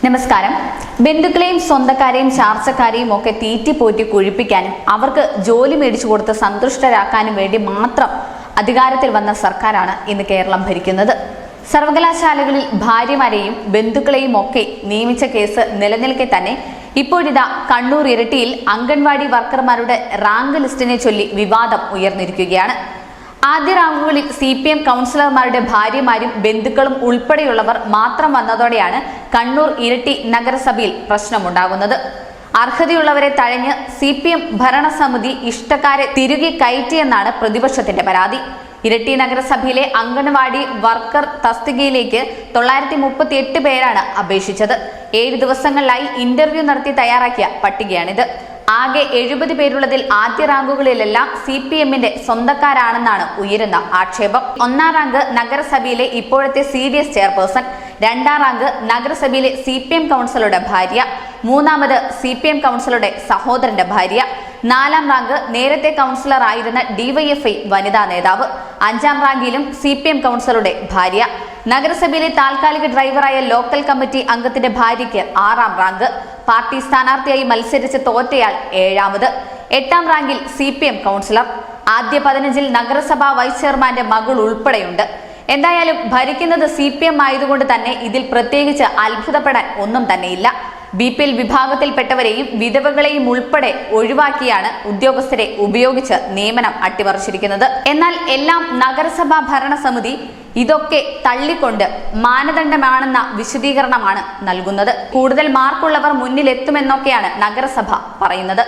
നമസ്കാരം. ബന്ധുക്കളെയും സ്വന്തക്കാരെയും ചാർച്ചക്കാരെയും ഒക്കെ തീറ്റിപ്പോറ്റി കുഴിപ്പിക്കാനും അവർക്ക് ജോലി മേടിച്ചു കൊടുത്ത് സന്തുഷ്ടരാക്കാനും വേണ്ടി മാത്രം അധികാരത്തിൽ വന്ന സർക്കാരാണ് ഇന്ന് കേരളം ഭരിക്കുന്നത്. സർവകലാശാലകളിൽ ഭാര്യമാരെയും ബന്ധുക്കളെയും ഒക്കെ നിയമിച്ച കേസ് നിലനിൽക്കെ തന്നെ ഇപ്പോഴിതാ കണ്ണൂർ ഇരട്ടിയിൽ അംഗൻവാടി വർക്കർമാരുടെ റാങ്ക് ലിസ്റ്റിനെ ചൊല്ലി വിവാദം ഉയർന്നിരിക്കുകയാണ്. ആദ്യ റാങ്കുകളിൽ CPM കൗൺസിലർമാരുടെ ഭാര്യമാരും ബന്ധുക്കളും ഉൾപ്പെടെയുള്ളവർ മാത്രം വന്നതോടെയാണ് കണ്ണൂർ ഇരട്ടി നഗരസഭയിൽ പ്രശ്നമുണ്ടാകുന്നത്. അർഹതയുള്ളവരെ തഴഞ്ഞ് CPM ഭരണസമിതി ഇഷ്ടക്കാരെ തിരികെ കയറ്റിയെന്നാണ് പ്രതിപക്ഷത്തിന്റെ പരാതി. ഇരട്ടി നഗരസഭയിലെ അംഗൻവാടി വർക്കർ തസ്തികയിലേക്ക് 938 പേരാണ് അപേക്ഷിച്ചത്. 7 ദിവസങ്ങളിലായി ഇന്റർവ്യൂ നടത്തി തയ്യാറാക്കിയ പട്ടികയാണിത്. ആകെ 70 പേരുള്ളതിൽ ആദ്യ റാങ്കുകളിലെല്ലാം CPMന്റെ സ്വന്തക്കാരാണെന്നാണ് ഉയരുന്ന ആക്ഷേപം. 1ാം റാങ്ക് നഗരസഭയിലെ ഇപ്പോഴത്തെ CDS ചെയർപേഴ്സൺ, 2ാം റാങ്ക് നഗരസഭയിലെ CPM കൗൺസിലറുടെ ഭാര്യ, 3ാമത് CPM കൗൺസിലറുടെ സഹോദരന്റെ ഭാര്യ, 4ാം റാങ്ക് നേരത്തെ കൗൺസിലർ ആയിരുന്ന DYFI വനിതാ നേതാവ്, 5ാം റാങ്കിലും CPM കൗൺസിലറുടെ ഭാര്യ, നഗരസഭയിലെ താൽക്കാലിക ഡ്രൈവറായ ലോക്കൽ കമ്മിറ്റി അംഗത്തിന്റെ ഭാര്യയ്ക്ക് 6ാം റാങ്ക്, പാർട്ടി സ്ഥാനാർത്ഥിയായി മത്സരിച്ച് തോറ്റയാൾ 7ാമത്, 8ാം റാങ്കിൽ CPM കൗൺസിലർ, ആദ്യ 15-ൽ നഗരസഭാ വൈസ് ചെയർമാന്റെ മകൾ ഉൾപ്പെടെയുണ്ട്. എന്തായാലും ഭരിക്കുന്നത് CPM ആയതുകൊണ്ട് തന്നെ ഇതിൽ പ്രത്യേകിച്ച് അത്ഭുതപ്പെടാൻ ഒന്നും തന്നെയില്ല. BPL വിഭാഗത്തിൽപ്പെട്ടവരെയും വിധവകളെയും ഉൾപ്പെടെ ഒഴിവാക്കിയാണ് ഉദ്യോഗസ്ഥരെ ഉപയോഗിച്ച് നിയമനം അട്ടിമറിച്ചിരിക്കുന്നത്. എന്നാൽ എല്ലാം നഗരസഭാ ഭരണസമിതി ഇതൊക്കെ തള്ളിക്കൊണ്ട് മാനദണ്ഡമാണെന്ന വിശദീകരണമാണ് നൽകുന്നത്. കൂടുതൽ മാർക്കുള്ളവർ മുന്നിലെത്തുമെന്നൊക്കെയാണ് നഗരസഭ പറയുന്നത്.